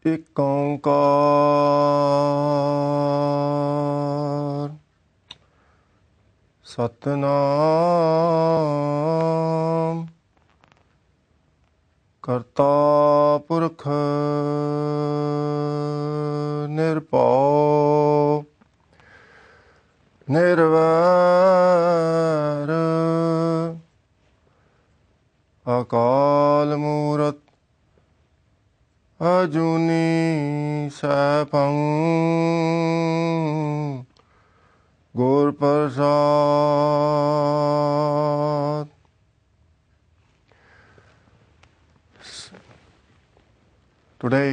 एक ओंकार सतनाम करता पुरख निरभौ निर्वैर अकाल मूरत अजूनी सैभं गुर प्रसाद। Today,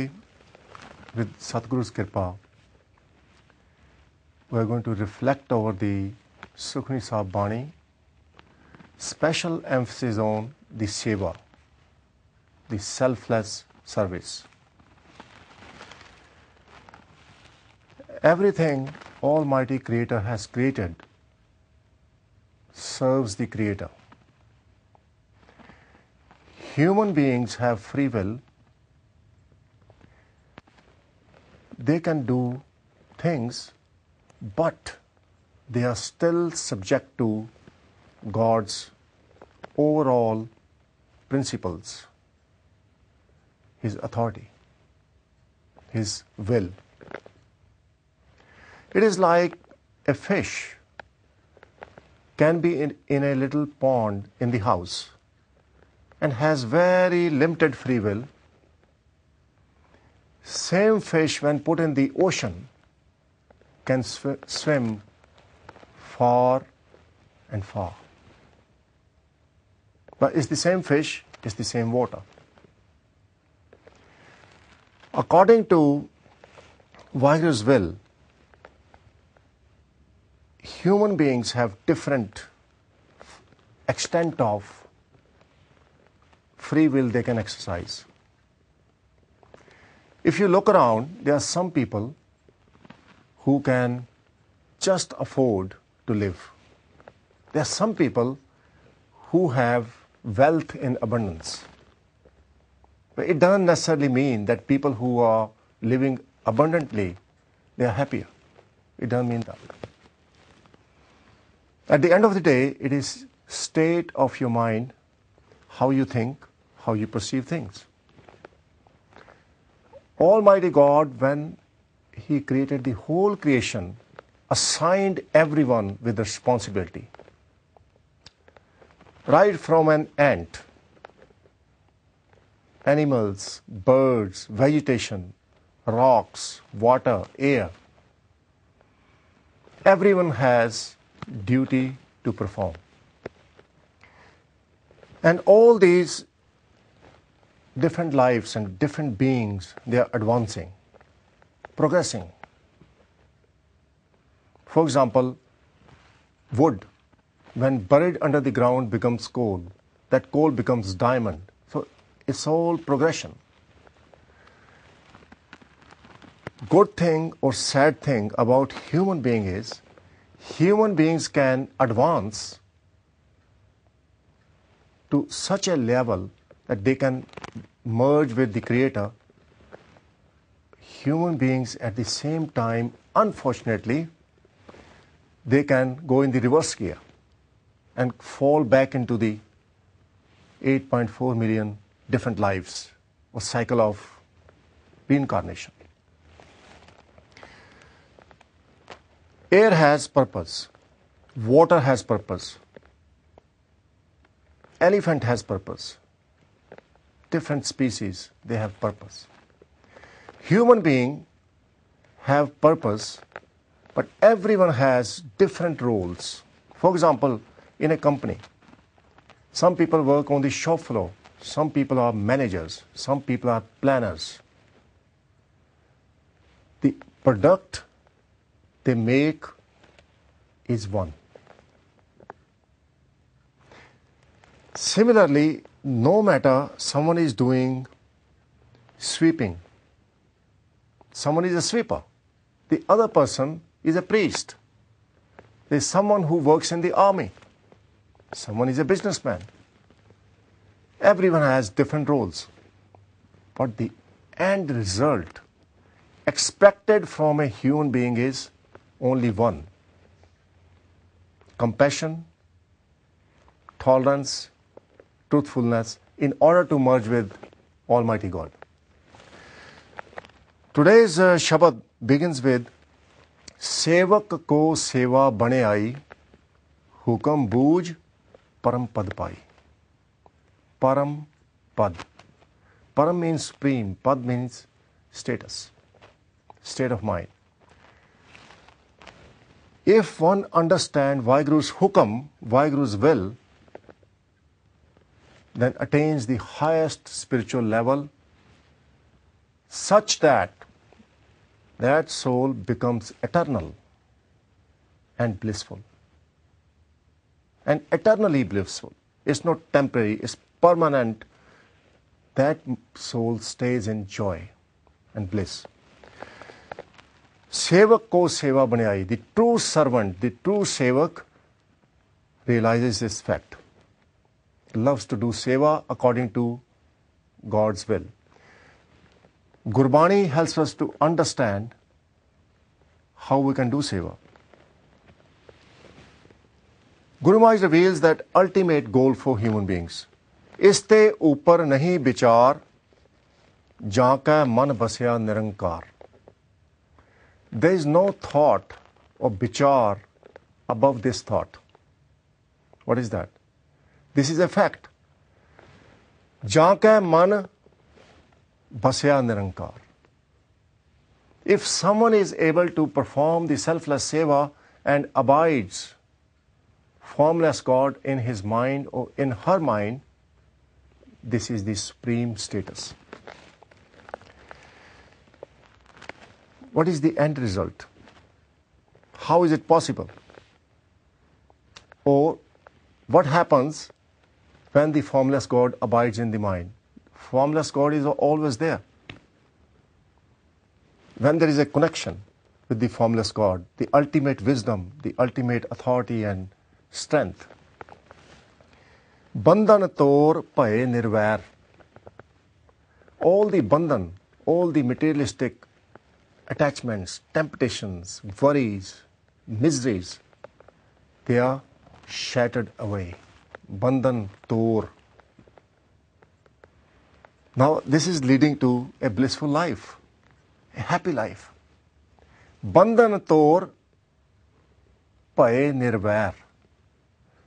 with Sadhguru's Kripa, we are going to reflect over the Sukhmani Sahib Bani, special emphasis on the seva, the selfless service. Everything Almighty Creator has created serves the Creator. Human beings have free will. They can do things, but they are still subject to God's overall principles, His authority, His will. It is like a fish can be in a little pond in the house and has very limited free will. Same fish, when put in the ocean, can swim far and far. But it's the same fish, it's the same water. According to Vaheguru's will, human beings have different extent of free will they can exercise. If you look around, there are some people who can just afford to live. There are some people who have wealth in abundance. But it doesn't necessarily mean that people who are living abundantly, they are happier. It doesn't mean that. At the end of the day, it is state of your mind, how you think, how you perceive things. Almighty God, when He created the whole creation, assigned everyone with a responsibility. Right from an ant, animals, birds, vegetation, rocks, water, air. Everyone has duty to perform. And all these different lives and different beings, they are advancing, progressing. For example, wood, when buried under the ground, becomes coal. That coal becomes diamond. So it's all progression. Good thing or sad thing about human being is, human beings can advance to such a level that they can merge with the Creator. Human beings at the same time, unfortunately, they can go in the reverse gear and fall back into the 8.4 million different lives or cycle of reincarnation. Air has purpose. Water has purpose. Elephant has purpose. Different species, they have purpose. Human beings have purpose, but everyone has different roles. For example, in a company, some people work on the shop floor, some people are managers, some people are planners. The product they make is one. Similarly, no matter someone is doing sweeping, someone is a sweeper, the other person is a priest. There is someone who works in the army, someone is a businessman. Everyone has different roles. But the end result expected from a human being is only one: compassion, tolerance, truthfulness, in order to merge with Almighty God. Today's Shabad begins with सेवक को सेवा बने आई, हुक्म बूझ परम पद पाई. Param Pad. Param means supreme, Pad means status, state of mind. If one understands Vaheguru's hukam, Vaheguru's will, then attains the highest spiritual level, such that that soul becomes eternal and blissful. And eternally blissful. It's not temporary, it's permanent. That soul stays in joy and bliss. Sevak ko seva bane aayi. The true servant, the true sevak realizes this fact. Loves to do seva according to God's will. Gurbani helps us to understand how we can do seva. Guru Maharaj reveals that ultimate goal for human beings. Iste upar nahi vichar, jaaka man basya nirankar. There is no thought or vichar above this thought. What is that? This is a fact. Jaaka man basya nirankar. If someone is able to perform the selfless seva and abides formless God in his mind or in her mind, this is the supreme status. What is the end result? How is it possible? Or what happens when the formless God abides in the mind? Formless God is always there. When there is a connection with the formless God, the ultimate wisdom, the ultimate authority and strength. Bandhan tor bhaye nirvair. All the bandhan, all the materialistic attachments, temptations, worries, miseries, they are shattered away. Bandhan tor. Now this is leading to a blissful life, a happy life. Bandhan tor bhaye nirvair.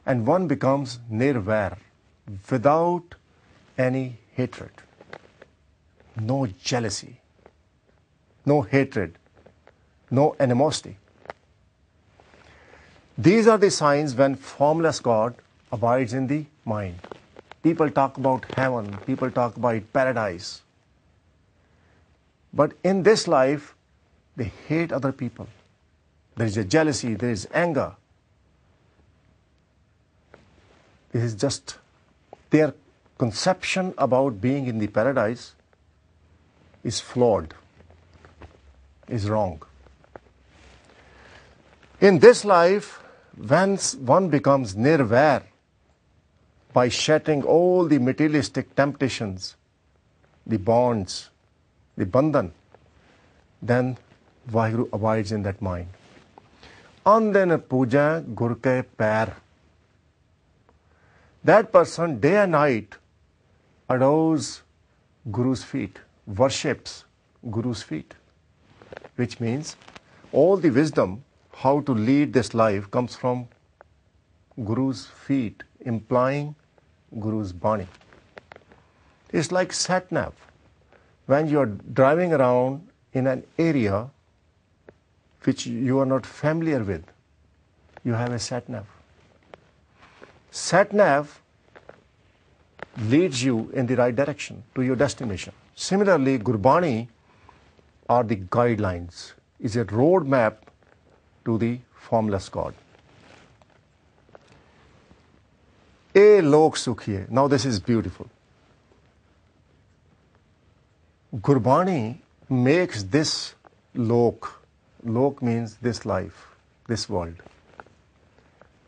And one becomes nirvair, without any hatred, no jealousy, no hatred, no animosity. These are the signs when formless God abides in the mind. People talk about heaven, people talk about paradise. But in this life, they hate other people. There is a jealousy, there is anger. This is just their conception about being in the paradise is flawed, is wrong. In this life, when one becomes nirvair by shattering all the materialistic temptations, the bonds, the bandhan, then Vaheguru abides in that mind. Anden puja gur ke pair. That person day and night adores Guru's feet, worships Guru's feet, which means all the wisdom how to lead this life comes from Guru's feet, implying Guru's Bani. It's like sat-nav. When you are driving around in an area which you are not familiar with, you have a sat-nav. Sat-nav leads you in the right direction to your destination. Similarly, Gurbani are the guidelines, is a road map to the formless God. E lok sukhiye. Now this is beautiful. Gurbani makes this lok. Lok means this life, this world.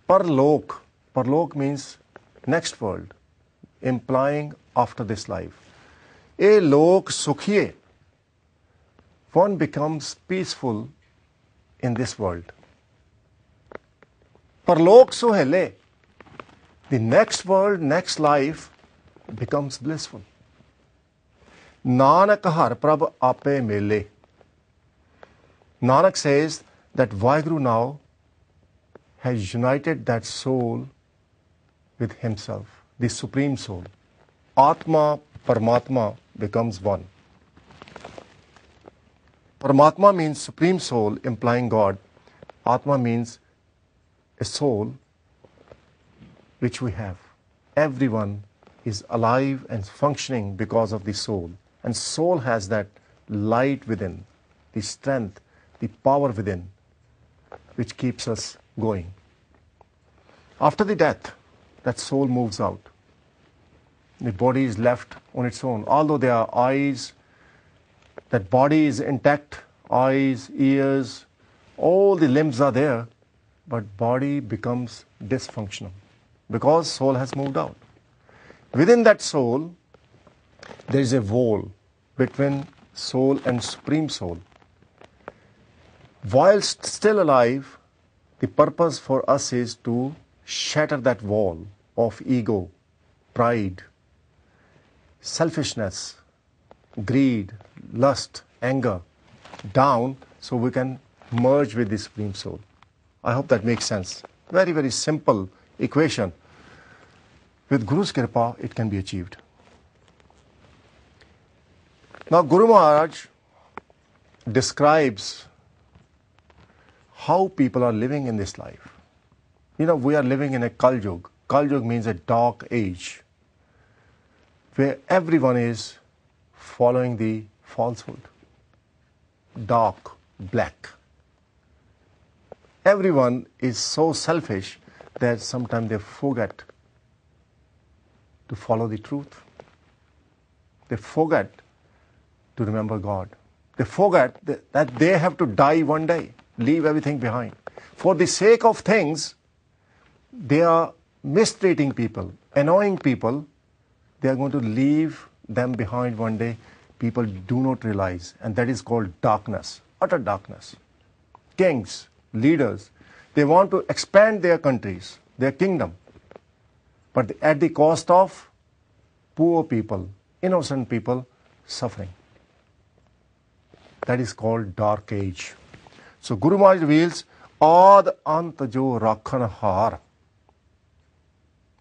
Parlok. Parlok means next world, implying after this life. E lok sukhiye. one becomes peaceful in this world. Parlok suhele, the next world, next life becomes blissful. Nanak har prabh ape mele. Nanak says that Vaheguru now has united that soul with himself, the Supreme Soul. Atma, Paramatma becomes one. Paramatma means Supreme Soul, implying God. Atma means a soul which we have. Everyone is alive and functioning because of the soul. And soul has that light within, the strength, the power within, which keeps us going. After the death, that soul moves out. The body is left on its own. Although there are eyes, that body is intact, eyes, ears, all the limbs are there, but body becomes dysfunctional because soul has moved out. Within that soul, there is a wall between soul and Supreme Soul. Whilst still alive, the purpose for us is to shatter that wall of ego, pride, selfishness, greed, lust, anger down so we can merge with the Supreme Soul. I hope that makes sense. Very, very simple equation. With Guru's Kripa, it can be achieved. Now, Guru Maharaj describes how people are living in this life. You know, we are living in a Kal Yuga. Kal Yuga means a dark age where everyone is following the falsehood. Dark, black. Everyone is so selfish that sometimes they forget to follow the truth. They forget to remember God. They forget that they have to die one day, leave everything behind. For the sake of things, they are mistreating people, annoying people. They are going to leave them behind one day. People do not realize, and that is called darkness, utter darkness. Kings, leaders, they want to expand their countries, their kingdom, but at the cost of poor people, innocent people suffering. That is called dark age. So Guru Maharaj reveals Aad Ant Jo Rakhan Har.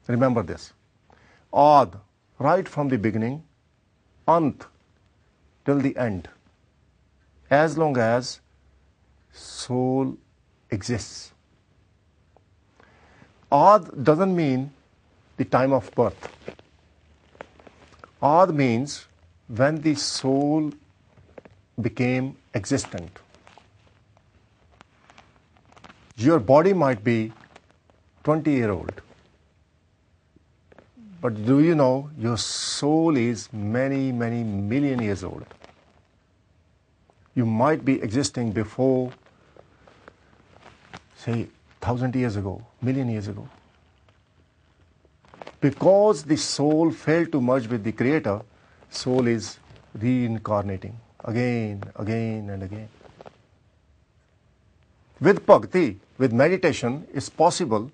Remember this. Aad, right from the beginning, Ant, till the end. As long as soul exists. Aad doesn't mean the time of birth. Aad means when the soul became existent. Your body might be 20-year-old, but do you know your soul is many, many million years old? You might be existing before, say, 1,000 years ago, million years ago. Because the soul failed to merge with the Creator, soul is reincarnating again, again and again. With bhakti, with meditation, it's possible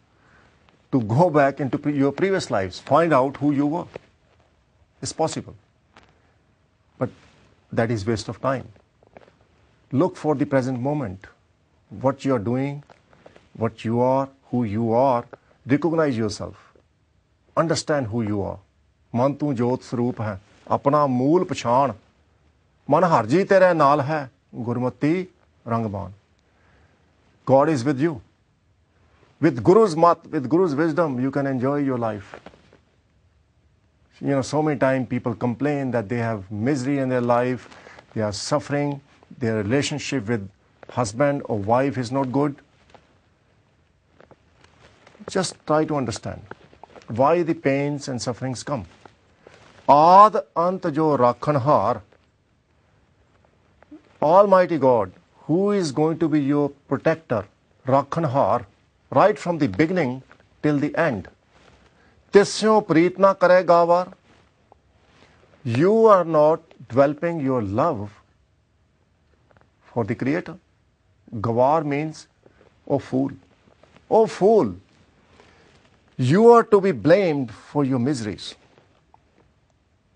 to go back into your previous lives, find out who you were. It's possible. But that is waste of time. Look for the present moment. What you are doing, what you are, who you are. Recognize yourself. Understand who you are. Man tu jot swaroop hai. Apna mool pachan. Man harji tere naal hai. Gurmati rangban. God is with you. With Guru's mat, with Guru's wisdom, you can enjoy your life. You know, so many times people complain that they have misery in their life, they are suffering, their relationship with husband or wife is not good. Just try to understand why the pains and sufferings come. Aad ant jo rakhan har. Almighty God, who is going to be your protector, rakhan har, right from the beginning till the end. Tisyo preet na kare gavar. You are not developing your love for the Creator. Gawar means, oh fool. Oh fool, you are to be blamed for your miseries.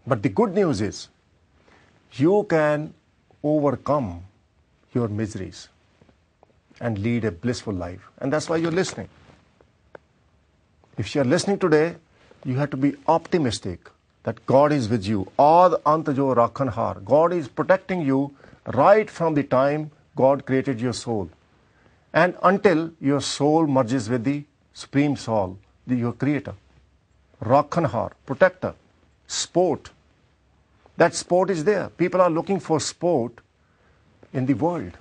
But the good news is, you can overcome your miseries and lead a blissful life. And that's why you're listening. If you're listening today, you have to be optimistic that God is with you. Aad ant jo rakhan har. God is protecting you right from the time God created your soul, and until your soul merges with the Supreme Soul, your Creator. Rakhan har, protector, sport. That sport is there. People are looking for sport in the world.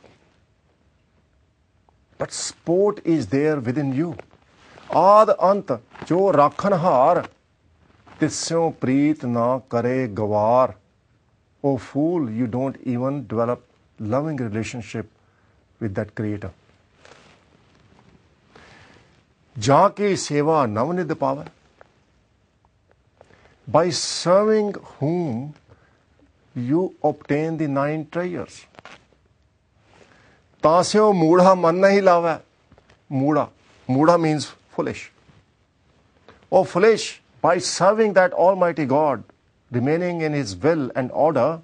But sport is there within you. Aad ant jo rakhan har, tissyon preet na kare gawar. Oh fool, you don't even develop loving relationship with that Creator. Ja ki seva navnid pava. By serving whom you obtain the 9 treasures. Tasyo moodha man nahi lava. Moodha. Moodha means foolish. Oh foolish, by serving that Almighty God, remaining in His will and order,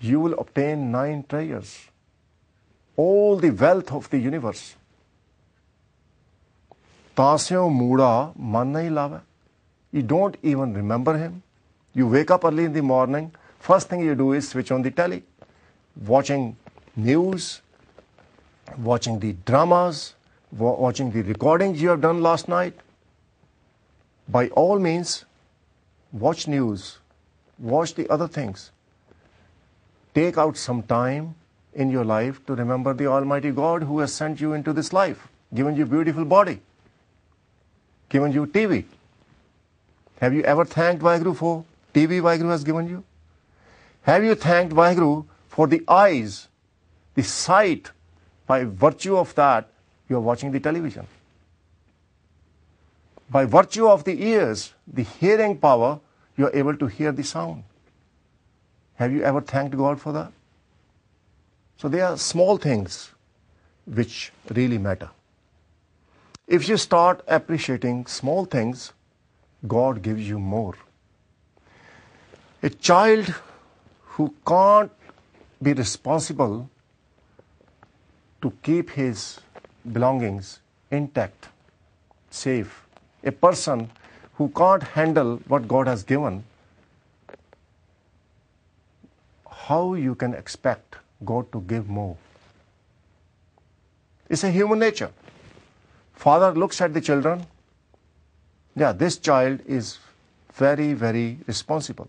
you will obtain 9 treasures. All the wealth of the universe. Tasyo moodha man nahi lava. You don't even remember Him. You wake up early in the morning, first thing you do is switch on the telly, watching news, watching the dramas, watching the recordings you have done last night. By all means, watch news, watch the other things. Take out some time in your life to remember the Almighty God who has sent you into this life, given you beautiful body, given you TV. Have you ever thanked Vaheguru for TV Vaheguru has given you? Have you thanked Vaheguru for the eyes, the sight, by virtue of that you are watching the television? By virtue of the ears, the hearing power, you are able to hear the sound. Have you ever thanked God for that? So they are small things which really matter. If you start appreciating small things, God gives you more. A child who can't be responsible to keep his belongings intact, safe, a person who can't handle what God has given, how you can expect God to give more? It's a human nature. Father looks at the children. Yeah, this child is very, very responsible,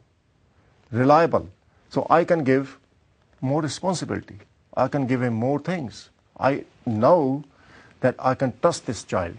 reliable. So I can give more responsibility. I can give him more things. I know that I can trust this child.